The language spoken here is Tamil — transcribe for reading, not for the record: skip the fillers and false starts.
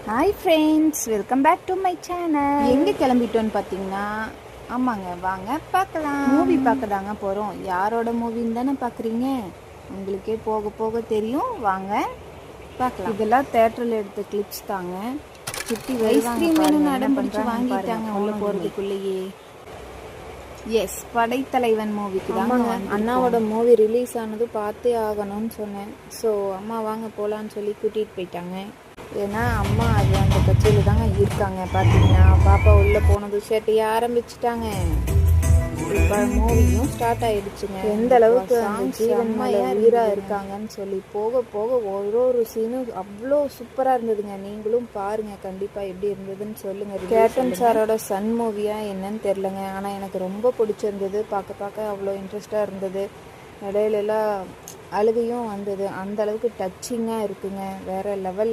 Hi friends, welcome back to my channel. எங்கே கிளம்பிட்டோன்னு பார்த்தீங்கன்னா, ஆமாங்க, வாங்க பார்க்கலாம். மூவி பார்க்க தாங்க போகிறோம். யாரோட மூவின்னு தானே பார்க்குறீங்க? உங்களுக்கே போக போக தெரியும். வாங்க பார்க்கலாம். இதெல்லாம் தேட்டரில் எடுத்த கிளிப்ஸ் தாங்க. சுற்றி ஐஸ்கிரீம் வேணும்னு அடம் பிடிச்சி வாங்கிட்டாங்க உள்ள போகிறதுக்குள்ளேயே. எஸ், படைத்தலைவன் மூவிக்கு தாங்க. அண்ணாவோட மூவி ரிலீஸ் ஆனது பார்த்தே ஆகணும்னு சொன்னேன். ஸோ அம்மா வாங்க போகலான்னு சொல்லி கூட்டிகிட்டு போயிட்டாங்க. ஏன்னா அம்மா அது அந்த கட்சியில் தாங்க இருக்காங்க. பார்த்தீங்கன்னா பாப்பா உள்ளே போனது சேட்டையை ஆரம்பிச்சிட்டாங்க. இப்போ மூவியும் ஸ்டார்ட் ஆகிடுச்சுங்க. எந்த அளவுக்கு அந்த ஜீவன்மையாக வீராக இருக்காங்கன்னு சொல்லி போக போக ஒரு சீனும் அவ்வளோ சூப்பராக இருந்ததுங்க. நீங்களும் பாருங்கள், கண்டிப்பாக எப்படி இருந்ததுன்னு சொல்லுங்கள். கேப்டன் சாரோட சன் மூவியாக என்னன்னு தெரிலங்க, ஆனால் எனக்கு ரொம்ப பிடிச்சிருந்தது. பார்க்க அவ்வளோ இன்ட்ரெஸ்டாக இருந்தது. இடையிலலாம் அழுகையும் வந்தது. அந்த அளவுக்கு டச்சிங்காக இருக்குங்க. வேறு லெவலில்